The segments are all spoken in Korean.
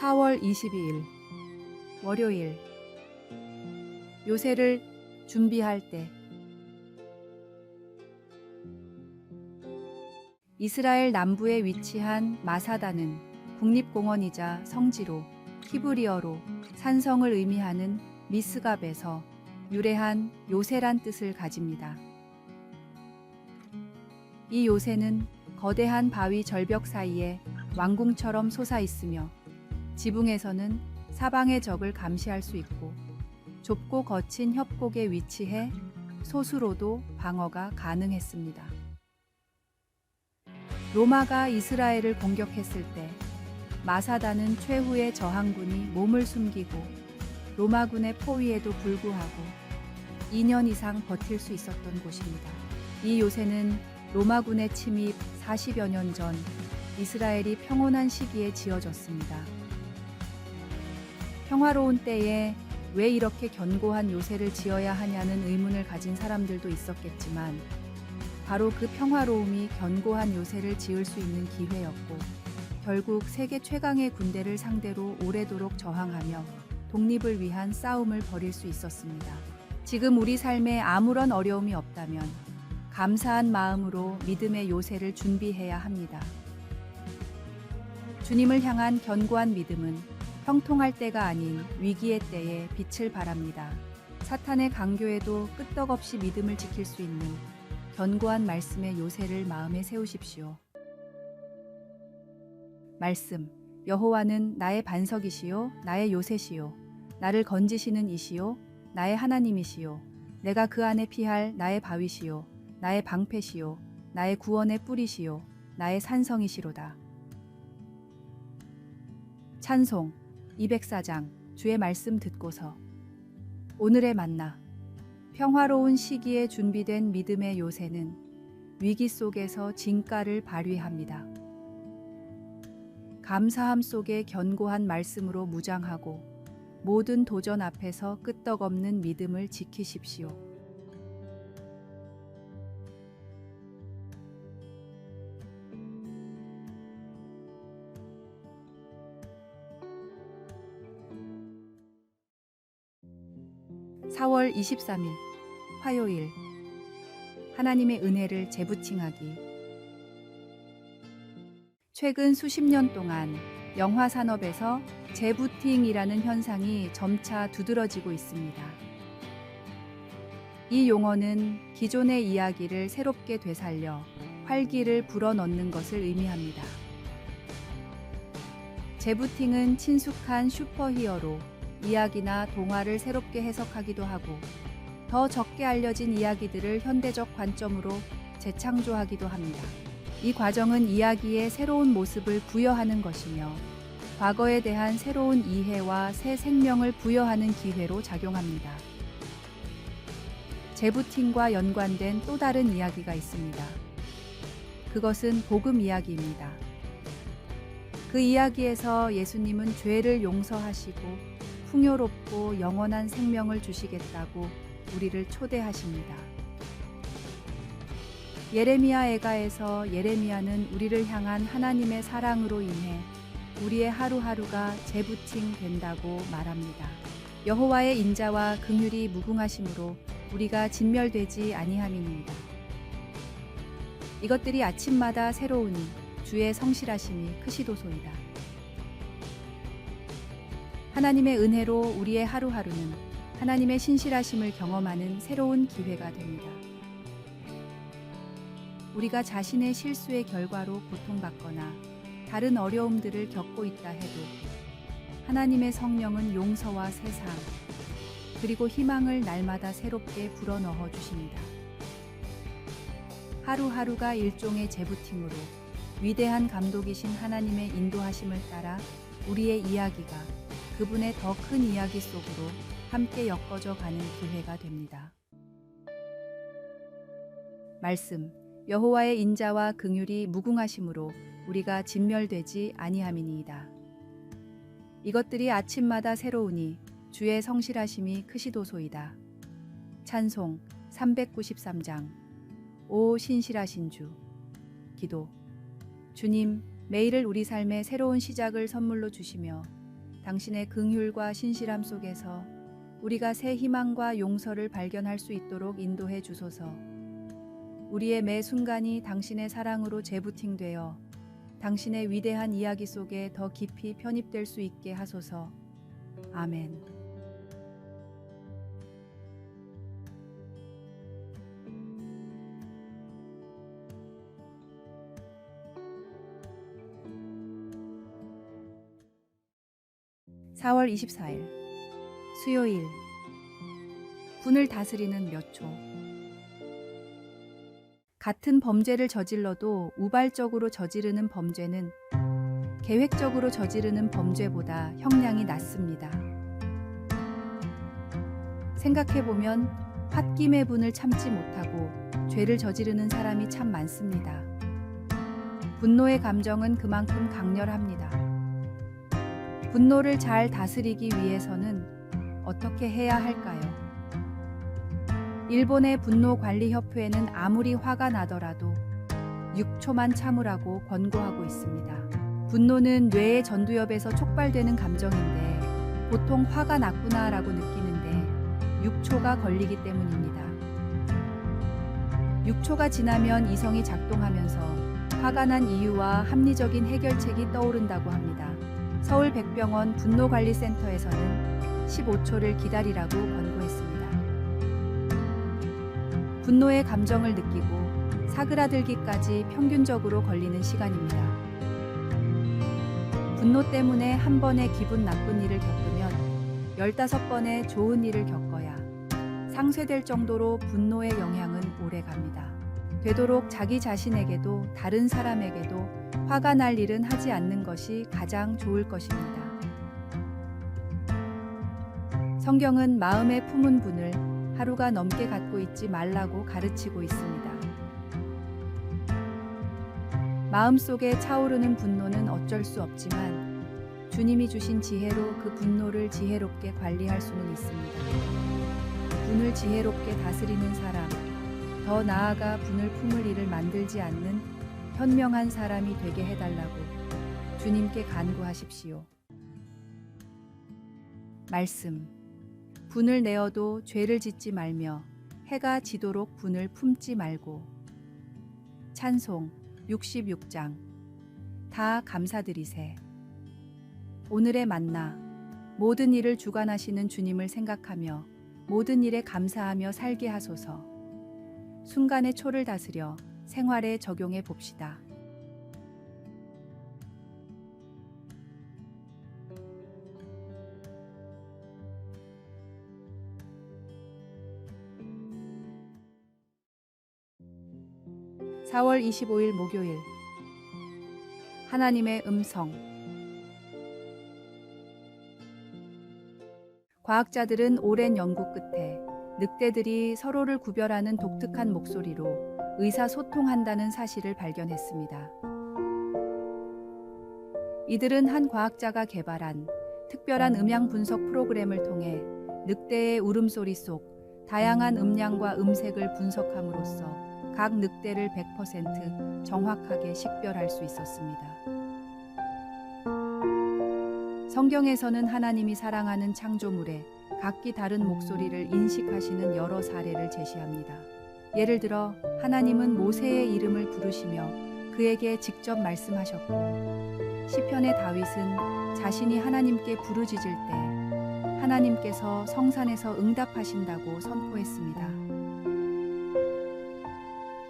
4월 22일 월요일. 요새를 준비할 때. 이스라엘 남부에 위치한 마사다는 국립공원이자 성지로 히브리어로 산성을 의미하는 미스갑에서 유래한 요새란 뜻을 가집니다. 이 요새는 거대한 바위 절벽 사이에 왕궁처럼 솟아 있으며 지붕에서는 사방의 적을 감시할 수 있고 좁고 거친 협곡에 위치해 소수로도 방어가 가능했습니다. 로마가 이스라엘을 공격했을 때 마사다는 최후의 저항군이 몸을 숨기고 로마군의 포위에도 불구하고 2년 이상 버틸 수 있었던 곳입니다. 이 요새는 로마군의 침입 40여 년 전 이스라엘이 평온한 시기에 지어졌습니다. 평화로운 때에 왜 이렇게 견고한 요새를 지어야 하냐는 의문을 가진 사람들도 있었겠지만 바로 그 평화로움이 견고한 요새를 지을 수 있는 기회였고 결국 세계 최강의 군대를 상대로 오래도록 저항하며 독립을 위한 싸움을 벌일 수 있었습니다. 지금 우리 삶에 아무런 어려움이 없다면 감사한 마음으로 믿음의 요새를 준비해야 합니다. 주님을 향한 견고한 믿음은 형통할 때가 아닌 위기의 때에 빛을 발합니다. 사탄의 강교에도 끄떡없이 믿음을 지킬 수 있는 견고한 말씀의 요새를 마음에 세우십시오. 말씀. 여호와는 나의 반석이시요 나의 요새시요 나를 건지시는 이시요 나의 하나님이시요 내가 그 안에 피할 나의 바위시요 나의 방패시요 나의 구원의 뿌리시요 나의 산성이시로다. 찬송 204장 주의 말씀 듣고서. 오늘의 만나. 평화로운 시기에 준비된 믿음의 요새는 위기 속에서 진가를 발휘합니다. 감사함 속에 견고한 말씀으로 무장하고 모든 도전 앞에서 끄떡없는 믿음을 지키십시오. (4월 23일) 화요일. 하나님의 은혜를 재부팅하기. 최근 수십 년 동안 영화 산업에서 재부팅이라는 현상이 점차 두드러지고 있습니다. 이 용어는 기존의 이야기를 새롭게 되살려 활기를 불어넣는 것을 의미합니다. 재부팅은 친숙한 슈퍼히어로 이야기나 동화를 새롭게 해석하기도 하고 더 적게 알려진 이야기들을 현대적 관점으로 재창조하기도 합니다. 이 과정은 이야기에 새로운 모습을 부여하는 것이며 과거에 대한 새로운 이해와 새 생명을 부여하는 기회로 작용합니다. 재부팅과 연관된 또 다른 이야기가 있습니다. 그것은 복음 이야기입니다. 그 이야기에서 예수님은 죄를 용서하시고 풍요롭고 영원한 생명을 주시겠다고 우리를 초대하십니다. 예레미야 애가에서 예레미야는 우리를 향한 하나님의 사랑으로 인해 우리의 하루하루가 재부팅 된다고 말합니다. 여호와의 인자와 긍휼이 무궁하심으로 우리가 진멸되지 아니함이니이다. 이것들이 아침마다 새로우니 주의 성실하심이 크시도소이다. 하나님의 은혜로 우리의 하루하루는 하나님의 신실하심을 경험하는 새로운 기회가 됩니다. 우리가 자신의 실수의 결과로 고통받거나 다른 어려움들을 겪고 있다 해도 하나님의 성령은 용서와 세상 그리고 희망을 날마다 새롭게 불어넣어 주십니다. 하루하루가 일종의 재부팅으로 위대한 감독이신 하나님의 인도하심을 따라 우리의 이야기가 그분의 더 큰 이야기 속으로 함께 엮어져 가는 기회가 됩니다. 말씀. 여호와의 인자와 긍휼이 무궁하심으로 우리가 진멸되지 아니함이니이다. 이것들이 아침마다 새로우니 주의 성실하심이 크시도소이다. 찬송 393장. 오 신실하신 주. 기도. 주님, 매일을 우리 삶의 새로운 시작을 선물로 주시며 당신의 긍휼과 신실함 속에서 우리가 새 희망과 용서를 발견할 수 있도록 인도해 주소서. 우리의 매 순간이 당신의 사랑으로 재부팅되어 당신의 위대한 이야기 속에 더 깊이 편입될 수 있게 하소서. 아멘. (4월 24일) 수요일. 분을 다스리는 몇 초. 같은 범죄를 저질러도 우발적으로 저지르는 범죄는 계획적으로 저지르는 범죄보다 형량이 낮습니다. 생각해보면 홧김의 분을 참지 못하고 죄를 저지르는 사람이 참 많습니다. 분노의 감정은 그만큼 강렬합니다. 분노를 잘 다스리기 위해서는 어떻게 해야 할까요? 일본의 분노관리협회는 아무리 화가 나더라도 6초만 참으라고 권고하고 있습니다. 분노는 뇌의 전두엽에서 촉발되는 감정인데 보통 화가 났구나라고 느끼는데 6초가 걸리기 때문입니다. 6초가 지나면 이성이 작동하면서 화가 난 이유와 합리적인 해결책이 떠오른다고 합니다. 서울 백병원 분노관리센터에서는 15초를 기다리라고 권고했습니다. 분노의 감정을 느끼고 사그라들기까지 평균적으로 걸리는 시간입니다. 분노 때문에 한 번의 기분 나쁜 일을 겪으면 15번의 좋은 일을 겪어야 상쇄될 정도로 분노의 영향은 오래 갑니다. 되도록 자기 자신에게도 다른 사람에게도 화가 날 일은 하지 않는 것이 가장 좋을 것입니다. 성경은 마음에 품은 분을 하루가 넘게 갖고 있지 말라고 가르치고 있습니다. 마음속에 차오르는 분노는 어쩔 수 없지만 주님이 주신 지혜로 그 분노를 지혜롭게 관리할 수는 있습니다. 분을 지혜롭게 다스리는 사람, 더 나아가 분을 품을 일을 만들지 않는 현명한 사람이 되게 해달라고 주님께 간구하십시오. 말씀. 분을 내어도 죄를 짓지 말며 해가 지도록 분을 품지 말고. 찬송 66장. 다 감사드리세. 오늘의 만나. 모든 일을 주관하시는 주님을 생각하며 모든 일에 감사하며 살게 하소서. 순간의 초를 다스려 생활에 적용해 봅시다. (4월 25일) 목요일. 하나님의 음성. 과학자들은 오랜 연구 끝에 늑대들이 서로를 구별하는 독특한 목소리로 의사소통한다는 사실을 발견했습니다. 이들은 한 과학자가 개발한 특별한 음향 분석 프로그램을 통해 늑대의 울음소리 속 다양한 음량과 음색을 분석함으로써 각 늑대를 100% 정확하게 식별할 수 있었습니다. 성경에서는 하나님이 사랑하는 창조물에 각기 다른 목소리를 인식하시는 여러 사례를 제시합니다. 예를 들어 하나님은 모세의 이름을 부르시며 그에게 직접 말씀하셨고, 시편의 다윗은 자신이 하나님께 부르짖을 때 하나님께서 성산에서 응답하신다고 선포했습니다.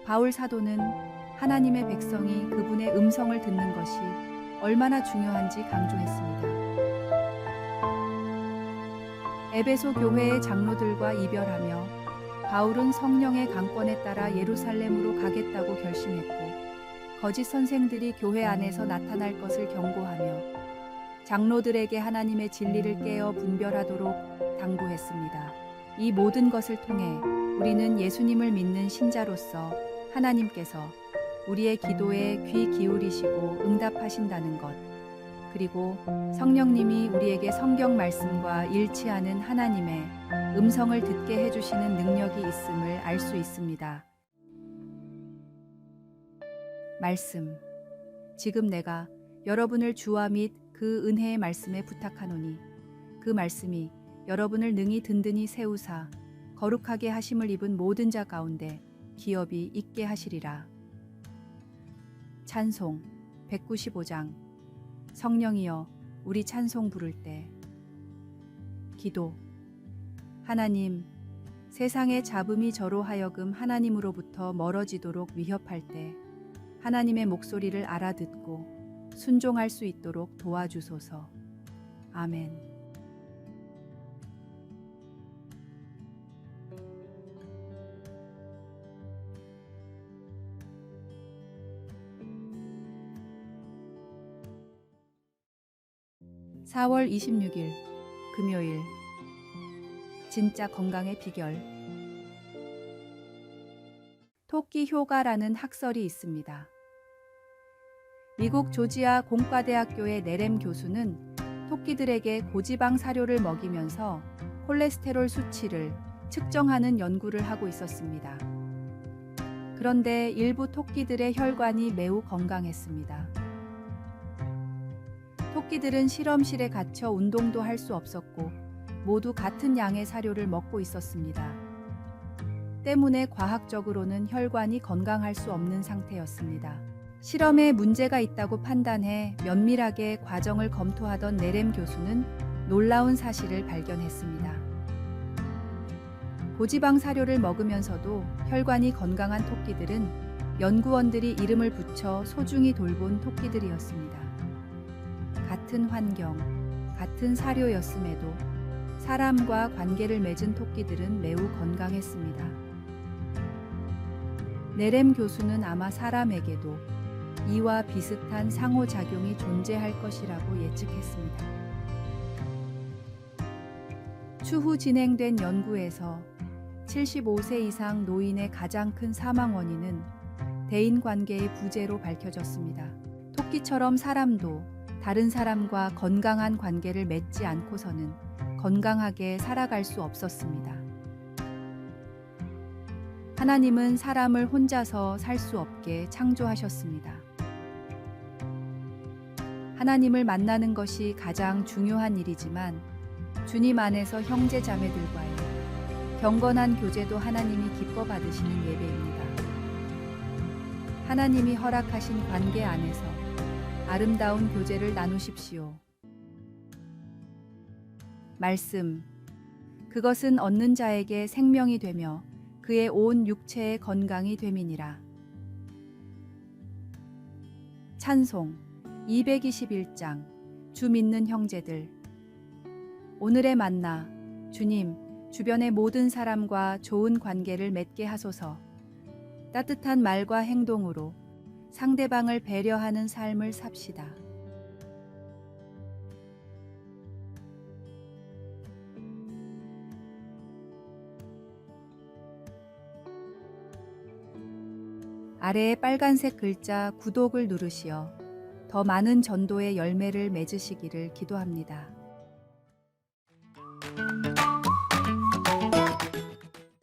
바울 사도는 하나님의 백성이 그분의 음성을 듣는 것이 얼마나 중요한지 강조했습니다. 에베소 교회의 장로들과 이별하며 바울은 성령의 강권에 따라 예루살렘으로 가겠다고 결심했고, 거짓 선생들이 교회 안에서 나타날 것을 경고하며 장로들에게 하나님의 진리를 깨어 분별하도록 당부했습니다. 이 모든 것을 통해 우리는 예수님을 믿는 신자로서 하나님께서 우리의 기도에 귀 기울이시고 응답하신다는 것, 그리고 성령님이 우리에게 성경 말씀과 일치하는 하나님의 음성을 듣게 해주시는 능력이 있음을 알 수 있습니다. 말씀. 지금 내가 여러분을 주와 및 그 은혜의 말씀에 부탁하노니 그 말씀이 여러분을 능히 든든히 세우사 거룩하게 하심을 입은 모든 자 가운데 기업이 있게 하시리라. 찬송 195장. 성령이여 우리 찬송 부를 때. 기도. 하나님, 세상의 잡음이 저로 하여금 하나님으로부터 멀어지도록 위협할 때 하나님의 목소리를 알아듣고 순종할 수 있도록 도와주소서. 아멘. (4월 26일) 금요일. 진짜 건강의 비결. 토끼 효과라는 학설이 있습니다. 미국 조지아 공과대학교의 네렘 교수는 토끼들에게 고지방 사료를 먹이면서 콜레스테롤 수치를 측정하는 연구를 하고 있었습니다. 그런데 일부 토끼들의 혈관이 매우 건강했습니다. 토끼들은 실험실에 갇혀 운동도 할 수 없었고 모두 같은 양의 사료를 먹고 있었습니다. 때문에 과학적으로는 혈관이 건강할 수 없는 상태였습니다. 실험에 문제가 있다고 판단해 면밀하게 과정을 검토하던 네렘 교수는 놀라운 사실을 발견했습니다. 고지방 사료를 먹으면서도 혈관이 건강한 토끼들은 연구원들이 이름을 붙여 소중히 돌본 토끼들이었습니다. 같은 환경, 같은 사료였음에도 사람과 관계를 맺은 토끼들은 매우 건강했습니다. 네렘 교수는 아마 사람에게도 이와 비슷한 상호작용이 존재할 것이라고 예측했습니다. 추후 진행된 연구에서 75세 이상 노인의 가장 큰 사망 원인은 대인관계의 부재로 밝혀졌습니다. 토끼처럼 사람도 다른 사람과 건강한 관계를 맺지 않고서는 건강하게 살아갈 수 없었습니다. 하나님은 사람을 혼자서 살 수 없게 창조하셨습니다. 하나님을 만나는 것이 가장 중요한 일이지만 주님 안에서 형제 자매들과의 경건한 교제도 하나님이 기뻐 받으시는 예배입니다. 하나님이 허락하신 관계 안에서 아름다운 교제를 나누십시오. 말씀. 그것은 얻는 자에게 생명이 되며 그의 온 육체의 건강이 됨이니라. 찬송 221장. 주 믿는 형제들. 오늘의 만나. 주님, 주변의 모든 사람과 좋은 관계를 맺게 하소서. 따뜻한 말과 행동으로 상대방을 배려하는 삶을 삽시다. 아래의 빨간색 글자 구독을 누르시어 더 많은 전도의 열매를 맺으시기를 기도합니다.